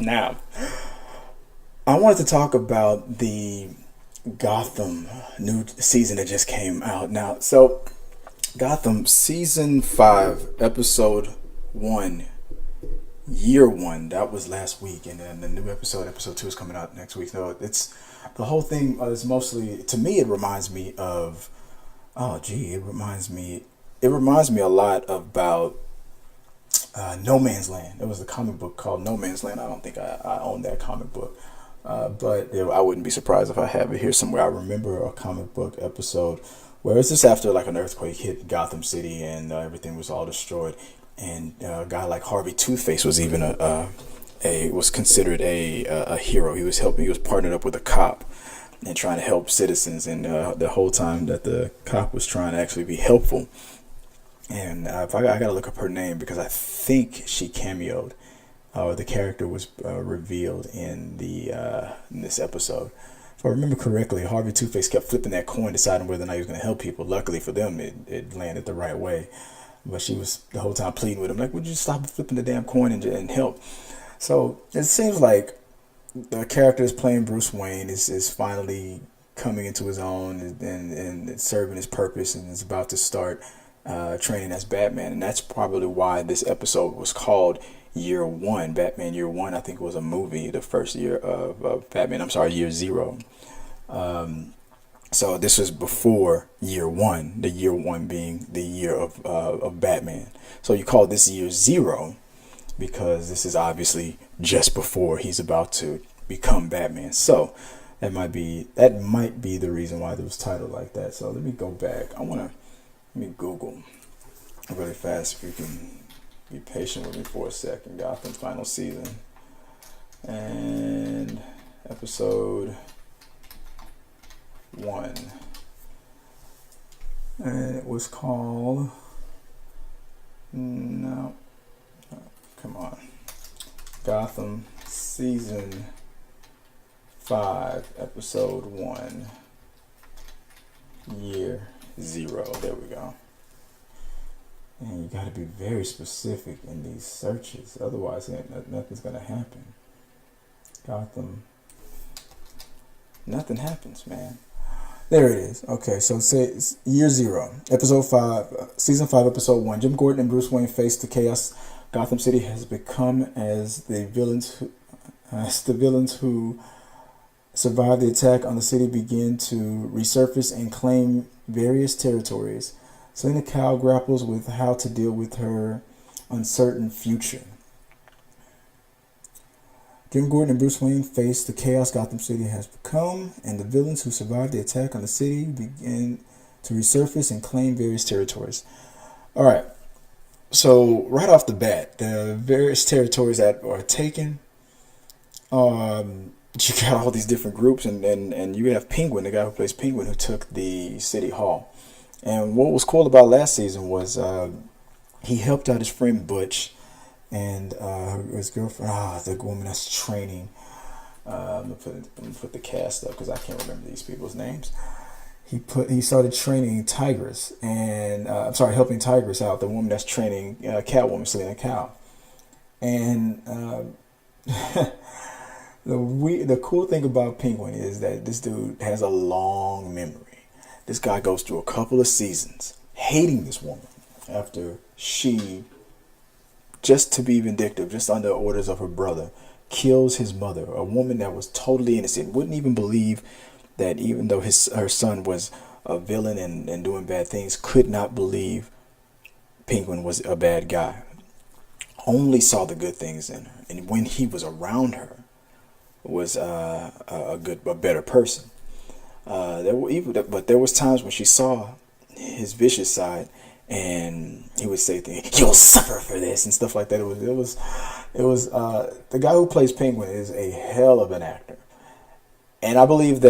Now, I wanted to talk about the Gotham new season that just came out. Now, so Gotham season 5, episode 1, year 1. That was last week, and then the new episode 2, is coming out next week. So it's the whole thing is mostly, to me, it reminds me of. Oh, gee, It reminds me a lot about No Man's Land. It was a comic book called No Man's Land. I don't think I own that comic book. But I wouldn't be surprised if I have it here somewhere. I remember a comic book episode where it's just after like an earthquake hit Gotham City and everything was all destroyed, and a guy like Harvey Two-Face was even was considered a hero. He was helping. He was partnered up with a cop and trying to help citizens. And the whole time that the cop was trying to actually be helpful. And if I got to look up her name because I think she cameoed. The character was revealed in this episode. If I remember correctly, Harvey Two-Face kept flipping that coin, deciding whether or not he was going to help people. Luckily for them, it landed the right way. But she was the whole time pleading with him, like, would you stop flipping the damn coin and help? So it seems like the character is playing Bruce Wayne is finally coming into his own and serving his purpose, and is about to start training as Batman. And that's probably why this episode was called Year 1. Batman Year 1, I think, was a movie, the first year of Batman. I'm sorry, Year 0. So this was before Year 1, the Year 1 being the year of Batman. So you call this Year 0 because this is obviously just before he's about to become Batman. So that might be the reason why it was titled like that. So let me go back. Let me Google really fast if you can be patient with me for a second. Gotham final season and episode 1, and it was called no, come on, Gotham season 5, episode 1, year 0. There we go. And you got to be very specific in these searches, otherwise nothing's gonna happen. Gotham, nothing happens, man. There it is. Okay, so say it's year 0, episode 5, season 5, episode 1. Jim Gordon and Bruce Wayne face the chaos Gotham City has become as the villains who survived the attack on the city begin to resurface and claim various territories. Selina Kyle grapples with how to deal with her uncertain future. Jim Gordon and Bruce Wayne face the chaos Gotham City has become, and the villains who survived the attack on the city begin to resurface and claim various territories. All right. So right off the bat, the various territories that are taken, you got all these different groups, and you have Penguin, the guy who plays Penguin, who took the city hall. And what was cool about last season was he helped out his friend Butch and his girlfriend, the woman that's training. I'm gonna put the cast up because I can't remember these people's names. He started training Tigress, and helping Tigress out, the woman that's training Catwoman, Selina Kyle. And the cool thing about Penguin is that this dude has a long memory. This guy goes through a couple of seasons hating this woman after she, just to be vindictive, just under orders of her brother, kills his mother, a woman that was totally innocent, wouldn't even believe that even though her son was a villain and doing bad things, could not believe Penguin was a bad guy. Only saw the good things in her, and when he was around her, was a better person. But there was times when she saw his vicious side, and he would say things, "You'll suffer for this," and stuff like that. It was the guy who plays Penguin is a hell of an actor, and I believed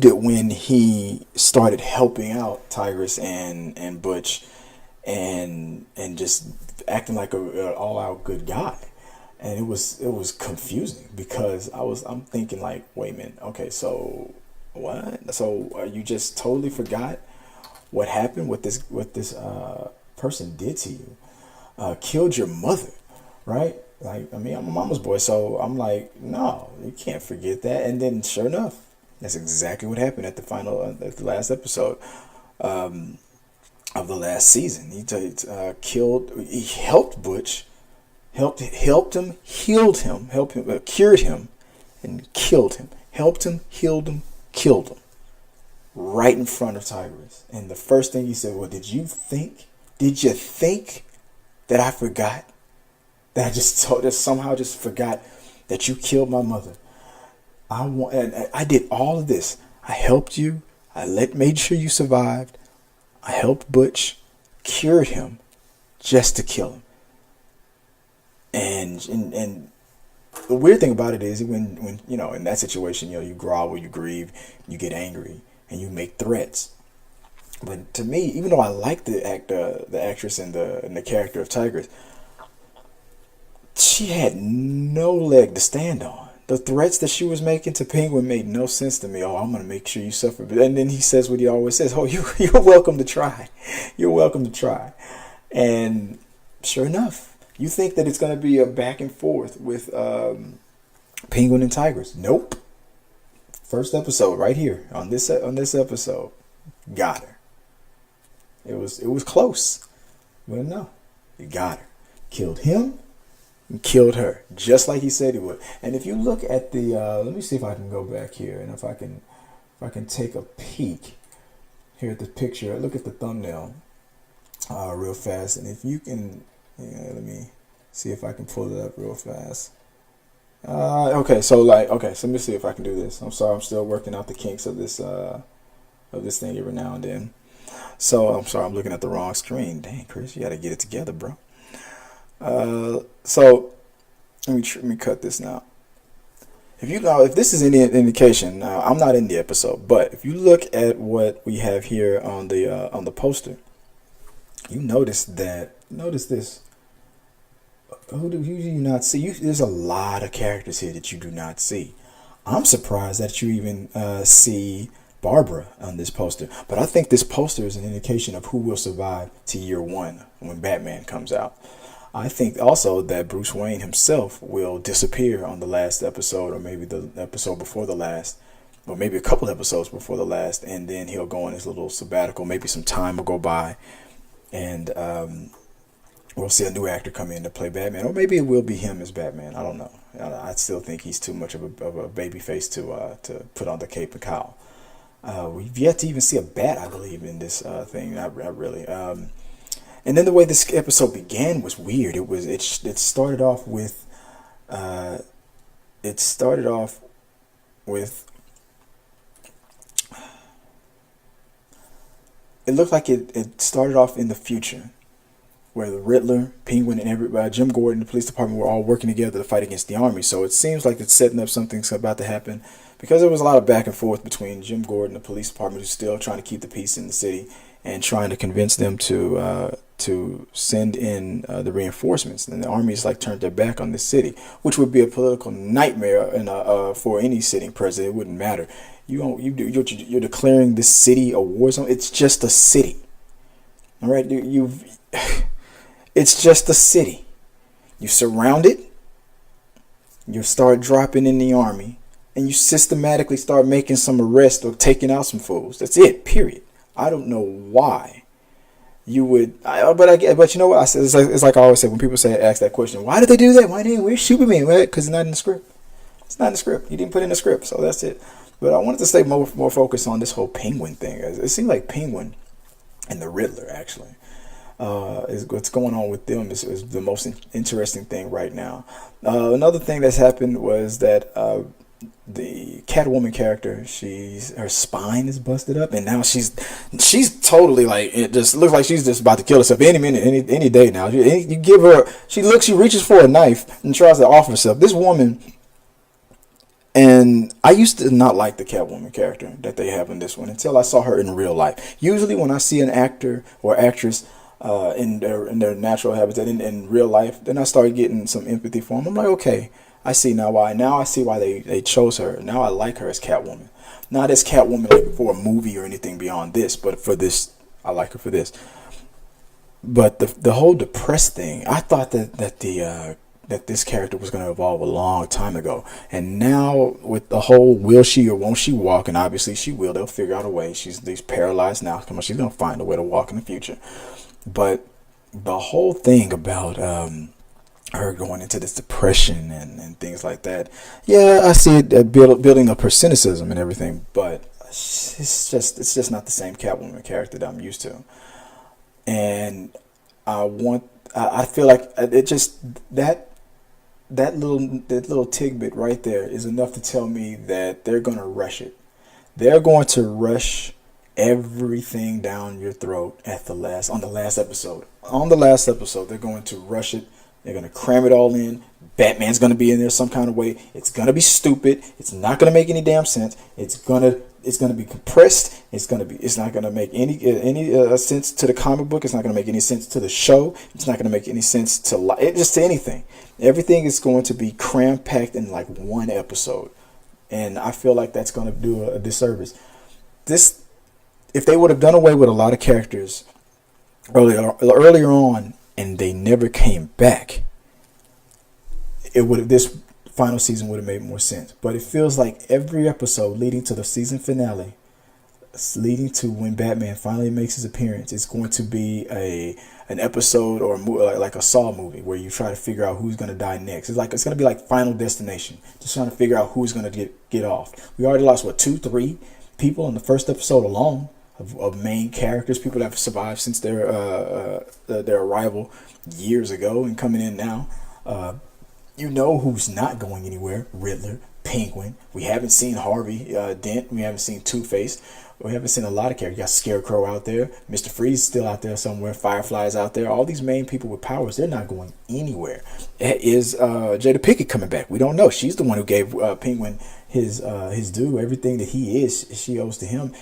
it when he started helping out Tigress and Butch, and just acting like a all out good guy. And it was confusing because I'm thinking like, wait a minute, okay, so what? So you just totally forgot what happened, what this person did to you, killed your mother, right? Like, I mean, I'm a mama's boy, so I'm like, no, you can't forget that. And then, sure enough, that's exactly what happened at at the last episode of the last season. He helped Butch, helped him, healed him, helped him, cured him, and killed him. Helped him, healed him, killed him, right in front of Tigress. And the first thing he said, "Well, did you think? Did you think that I forgot? That I just somehow just forgot that you killed my mother? And I did all of this. I helped you. Made sure you survived. I helped Butch, cured him, just to kill him." And the weird thing about it is when in that situation, you grovel, you grieve, you get angry, and you make threats. But to me, even though I like the actress and the character of Tigress, she had no leg to stand on. The threats that she was making to Penguin made no sense to me. Oh, I'm going to make sure you suffer. And then he says what he always says. Oh, you're welcome to try. You're welcome to try. And sure enough, you think that it's going to be a back and forth with Penguin and Tigress. Nope. First episode right here on this episode, got her. It was close, but no, he got her. Killed him. Killed her, just like he said he would. And if you look at the, let me see if I can go back here, and if I can take a peek here at the picture, look at the thumbnail, real fast. And if you can, let me see if I can pull it up real fast. So let me see if I can do this. I'm sorry, I'm still working out the kinks of this thing every now and then. So I'm sorry, I'm looking at the wrong screen. Dang, Chris, you got to get it together, bro. So let me cut this now. If this is any indication, I'm not in the episode, but if you look at what we have here on the poster, you notice this. Who do you not see? There's a lot of characters here that you do not see. I'm surprised that you even see Barbara on this poster, but I think this poster is an indication of who will survive to year one when Batman comes out. I think also that Bruce Wayne himself will disappear on the last episode, or maybe the episode before the last, or maybe a couple episodes before the last, and then he'll go on his little sabbatical. Maybe some time will go by, and we'll see a new actor come in to play Batman, or maybe it will be him as Batman. I don't know. I still think he's too much of a baby face to put on the cape and cowl. We've yet to even see a bat, I believe, in this thing. I really. And then the way this episode began was weird. It started off with it looked like it started off in the future, where the Riddler, Penguin, and everybody, Jim Gordon, the police department were all working together to fight against the army. So it seems like it's setting up something's about to happen, because there was a lot of back and forth between Jim Gordon, the police department, who's still trying to keep the peace in the city, and trying to convince them to send in the reinforcements. And the army's turned their back on the city, which would be a political nightmare for any sitting president. It wouldn't matter. You're declaring this city a war zone. It's just a city. All right, it's just a city. You surround it. You start dropping in the army, and you systematically start making some arrests or taking out some fools. That's it. Period. I don't know why you would, but you know what? It's like I always say when people ask that question, why did they do that? Where's Superman? Because it's not in the script. It's not in the script. He didn't put it in the script, so that's it. But I wanted to stay more focused on this whole Penguin thing. It seemed like Penguin and the Riddler actually is what's going on with them is the most interesting thing right now. Another thing that's happened was that the Catwoman character, her spine is busted up, and now she's totally it just looks like she's just about to kill herself any minute, any day now. You give her, she reaches for a knife and tries to off herself. This woman, and I used to not like the Catwoman character that they have in this one until I saw her in real life. Usually when I see an actor or actress in their natural habitat in real life, then I start getting some empathy for them. I'm like, okay, I see now why. Now I see why they chose her. Now I like her as Catwoman. Not as Catwoman for a movie or anything beyond this, but for this, I like her for this. But the whole depressed thing, I thought that that this character was going to evolve a long time ago. And now with the whole will she or won't she walk, and obviously she will. They'll figure out a way. She's paralyzed now. Come on, she's going to find a way to walk in the future. But the whole thing about her going into this depression and things like that, yeah, I see it building up her cynicism and everything, but it's just not the same Catwoman character that I'm used to. And I feel like it just that little tidbit right there is enough to tell me that they're gonna rush it. They're going to rush everything down your throat on the last episode. On the last episode, they're going to rush it. They're going to cram it all in. Batman's going to be in there some kind of way. It's going to be stupid. It's not going to make any damn sense. It's going to be compressed. It's not going to make any sense to the comic book. It's not going to make any sense to the show. It's not going to make any sense to anything. Everything is going to be cram packed in like one episode, and I feel like that's going to do a disservice. If they would have done away with a lot of characters earlier on, and they never came back, this final season would have made more sense. But it feels like every episode leading to the season finale, leading to when Batman finally makes his appearance, it's going to be an episode or like a Saw movie where you try to figure out who's going to die next. It's going to be like Final Destination, just trying to figure out who's going to get off. We already lost 2-3 people in the first episode alone. Of main characters, people that have survived since their arrival years ago and coming in now. You know who's not going anywhere: Riddler, Penguin. We haven't seen Harvey Dent. We haven't seen Two-Face. We haven't seen a lot of characters. You got Scarecrow out there. Mr. Freeze still out there somewhere. Firefly's out there. All these main people with powers, they're not going anywhere. Is Jada Pinkett coming back? We don't know. She's the one who gave Penguin his due. Everything that he is, she owes to him.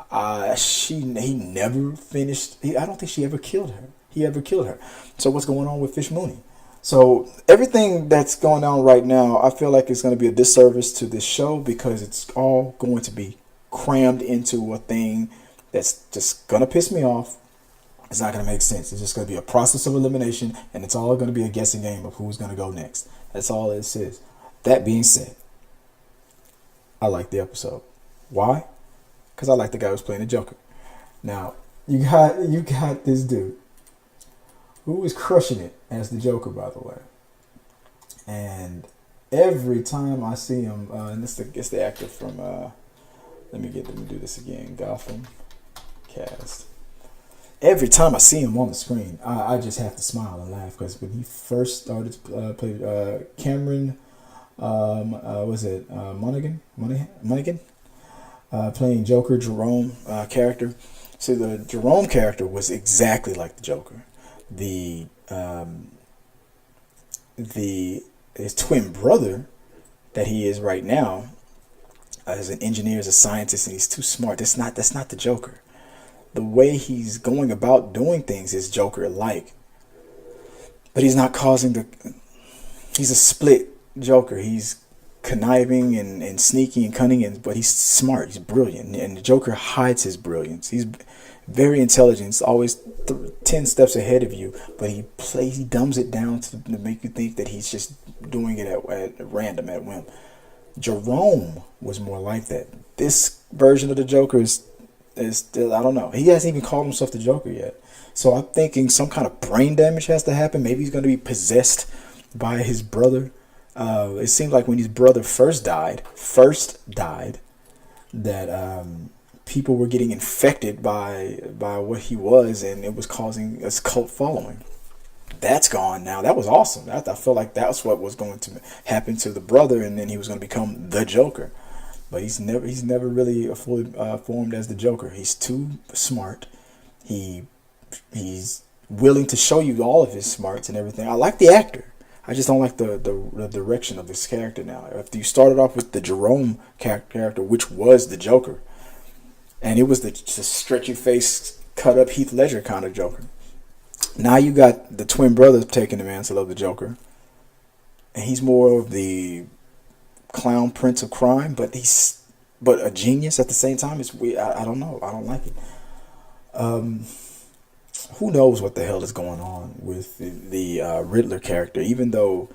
He never finished. I don't think he ever killed her. So what's going on with Fish Mooney? So everything that's going on right now, I feel like it's going to be a disservice to this show because it's all going to be crammed into a thing that's just going to piss me off. It's not going to make sense. It's just going to be a process of elimination, and it's all going to be a guessing game of who's going to go next. That's all it is. That being said, I like the episode. Why? Because I like the guy who's playing the Joker. Now, you got this dude who is crushing it as the Joker, by the way. And every time I see him, and it's the actor from, let me do this again, Gotham cast. Every time I see him on the screen, I just have to smile and laugh because when he first started to play Cameron, Monaghan? Playing Joker, Jerome character. So the Jerome character was exactly like the Joker. His twin brother that he is right now, as an engineer, as a scientist, and he's too smart. That's not the Joker. The way he's going about doing things is Joker-like, but he's not he's a split Joker. He's conniving and sneaky and cunning, but he's smart. He's brilliant, and the Joker hides his brilliance. He's very intelligent. He's always 10 steps ahead of you, but he dumbs it down to make you think that he's just doing it at random, at whim. Jerome was more like that. This version of the Joker is still, I don't know. He hasn't even called himself the Joker yet. So I'm thinking some kind of brain damage has to happen. Maybe he's going to be possessed by his brother. It seemed like when his brother first died, that people were getting infected by what he was, and it was causing a cult following. That's gone now. That was awesome. I felt like that's what was going to happen to the brother, and then he was going to become the Joker. But he's never really fully formed as the Joker. He's too smart. He's willing to show you all of his smarts and everything. I like the actor. I just don't like the direction of this character now. If you started off with the Jerome character, which was the Joker, and it was the stretchy face, cut up Heath Ledger kind of Joker. Now you got the twin brother taking the mantle of the Joker, and he's more of the clown prince of crime, but a genius at the same time. It's weird. I don't know. I don't like it. Who knows what the hell is going on with the Riddler character? Even though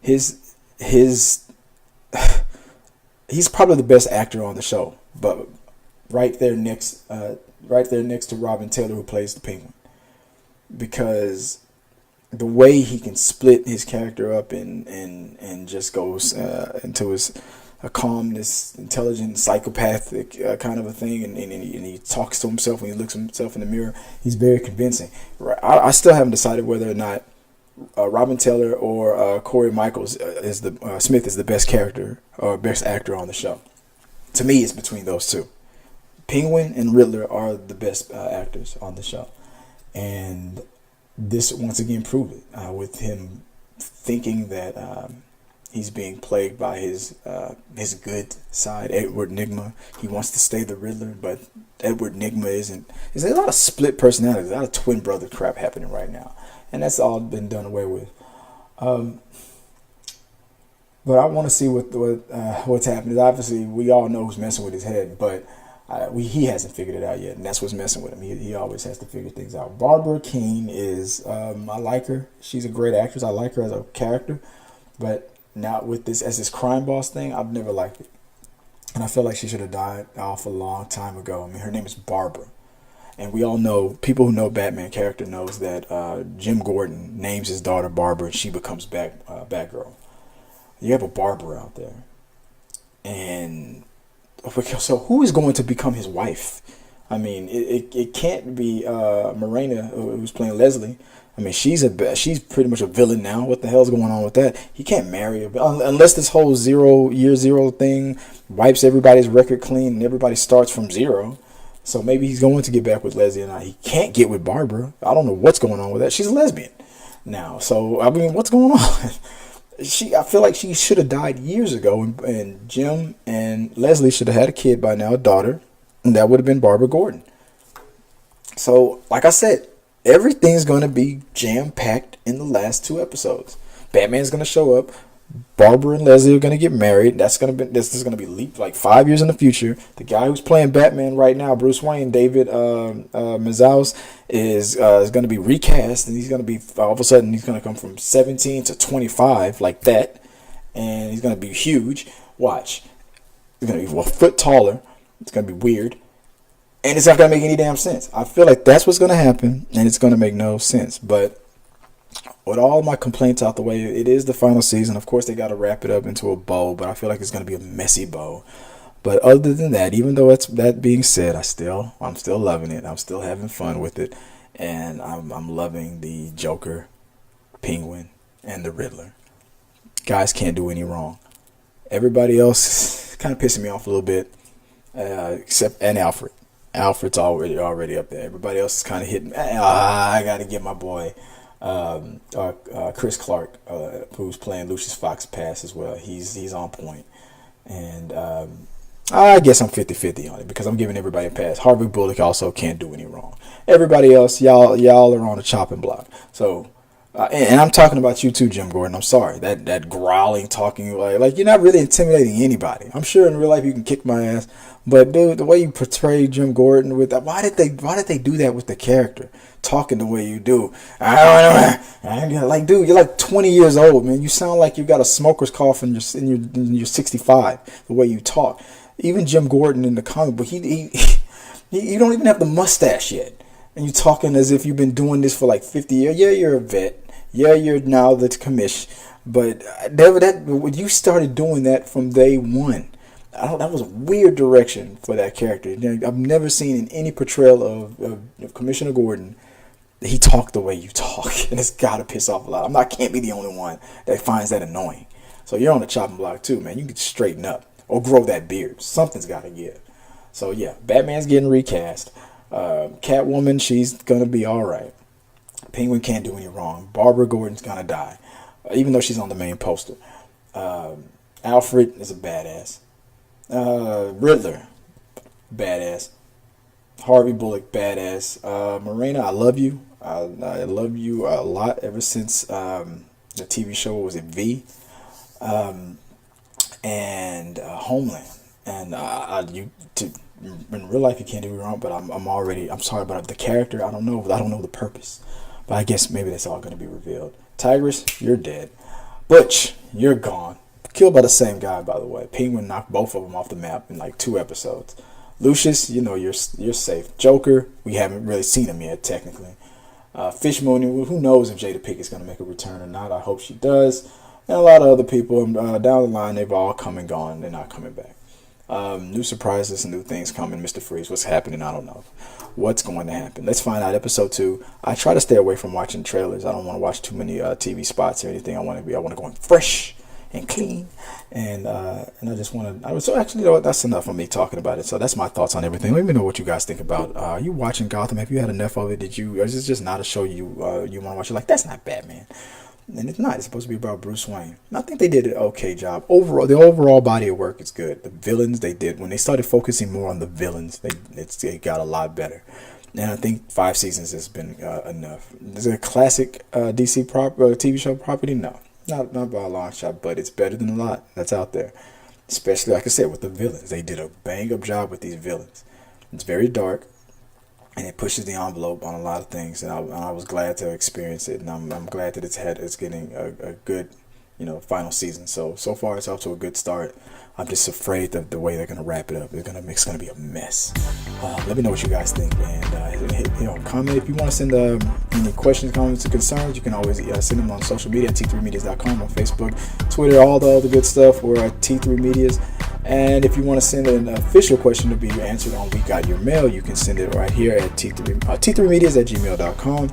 his he's probably the best actor on the show, but right there next to Robin Taylor, who plays the Penguin, because the way he can split his character up and just goes into his a calmness, intelligent, psychopathic kind of a thing, and he talks to himself when he looks at himself in the mirror. He's very convincing. I still haven't decided whether or not Robin Taylor or Corey Michaels Smith is the best character or best actor on the show. To me, it's between those two. Penguin and Riddler are the best actors on the show, and this once again proved it with him thinking that he's being plagued by his good side, Edward Nygma. He wants to stay the Riddler, but Edward Nygma isn't. There's a lot of split personalities, a lot of twin brother crap happening right now, and that's all been done away with. But I want to see what's happening. Obviously, we all know who's messing with his head, but he hasn't figured it out yet, and that's what's messing with him. He always has to figure things out. Barbara Keene is, I like her. She's a great actress. I like her as a character, but now with this as this crime boss thing, I've never liked it, and I feel like she should have died off a long time ago. I mean, her name is Barbara, and we all know, people who know Batman character knows that Jim Gordon names his daughter Barbara, and she becomes Batgirl. You have a Barbara out there, and so who is going to become his wife? I mean, it can't be Morena, who's playing Leslie. I mean, she's pretty much a villain now. What the hell's going on with that? He can't marry her unless this whole year zero thing wipes everybody's record clean and everybody starts from zero. So maybe he's going to get back with Leslie, and he can't get with Barbara. I don't know what's going on with that. She's a lesbian now. So I mean, what's going on? I feel like she should have died years ago, and Jim and Leslie should have had a kid by now, a daughter, and that would have been Barbara Gordon. So, like I said, everything's going to be jam-packed in the last 2 episodes. Batman's going to show up. Barbara and Leslie are going to get married. This is going to be leaped like 5 years in the future. The guy who's playing Batman right now, Bruce Wayne, David Mazouz, is going to be recast, and he's going to be, all of a sudden, he's going to come from 17 to 25 like that, and he's going to be huge. Watch. He's going to be a foot taller. It's going to be weird, and it's not going to make any damn sense. I feel like that's what's going to happen, and it's going to make no sense, but with all my complaints out the way, it is the final season. Of course, they got to wrap it up into a bow, but I feel like it's going to be a messy bow. But other than that, even though that being said, I'm still loving it. I'm still having fun with it, and I'm loving the Joker, Penguin, and the Riddler. Guys can't do any wrong. Everybody else is kind of pissing me off a little bit, except Alfred. Alfred's already up there. Everybody else is kind of hitting. I got to get my boy. Chris Clark, who's playing Lucius Fox Pass as well. He's on point, and I guess I'm 50-50 on it because I'm giving everybody a pass. Harvey Bullock also can't do any wrong. Everybody else, y'all are on the chopping block. So, and I'm talking about you too, Jim Gordon. I'm sorry, that growling, talking like you're not really intimidating anybody. I'm sure in real life you can kick my ass, but dude, the way you portray Jim Gordon with that, why did they do that with the character? Talking the way you do, I don't know. Like, dude, you're like 20 years old, man. You sound like you got a smoker's cough and you're 65. The way you talk, even Jim Gordon in the comic book, he you don't even have the mustache yet, and you're talking as if you've been doing this for like 50 years. Yeah, you're a vet. Yeah, you're now the commish, but you started doing that from day one. That was a weird direction for that character. I've never seen in any portrayal of Commissioner Gordon. He talked the way you talk, and it's got to piss off a lot. I can't be the only one that finds that annoying. So you're on the chopping block too, man. You can straighten up or grow that beard. Something's got to give. So yeah, Batman's getting recast. Catwoman, she's going to be all right. Penguin can't do any wrong. Barbara Gordon's going to die, even though she's on the main poster. Alfred is a badass. Riddler, badass. Harvey Bullock, badass. Morena, I love you. I love you a lot ever since the TV show, was it V? And Homeland. And in real life you can't do me wrong, but I'm sorry about the character. I don't know the purpose, but I guess maybe that's all going to be revealed. Tigress, you're dead. Butch, you're gone. Killed by the same guy, by the way. Penguin knocked both of them off the map in like 2 episodes. Lucius, you're safe. Joker, we haven't really seen him yet, technically. Fish Mooney, who knows if Jada Pickett's going to make a return or not. I hope she does. And a lot of other people down the line, they've all come and gone. They're not coming back. New surprises and new things coming. Mr. Freeze, what's happening? I don't know. What's going to happen? Let's find out. Episode 2. I try to stay away from watching trailers. I don't want to watch too many TV spots or anything. I want to go in fresh and clean. And I just want to. So actually, that's enough of me talking about it. So that's my thoughts on everything. Let me know what you guys think about. Are you watching Gotham? Have you had enough of it? Or is this just not a show you want to watch? You're like, that's not Batman. And it's not. It's supposed to be about Bruce Wayne. And I think they did an okay job. Overall, the overall body of work is good. The villains they did, when they started focusing more on the villains, they got a lot better. And I think 5 seasons has been enough. Is it a classic DC TV show property? No, not by a long shot, but it's better than a lot that's out there. Especially, like I said, with the villains. They did a bang-up job with these villains. It's very dark. And it pushes the envelope on a lot of things, and I was glad to experience it, and I'm glad that it's getting a good, final season. So far it's off to a good start. I'm just afraid of the way they're gonna wrap it up. It's gonna be a mess. Let me know what you guys think, and comment if you want to send any questions, comments, or concerns. You can always send them on social media at t3medias.com, on Facebook, Twitter, all the good stuff. We're at T3Medias. And if you want to send an official question to be answered on We Got Your Mail, you can send it right here at t3medias@gmail.com.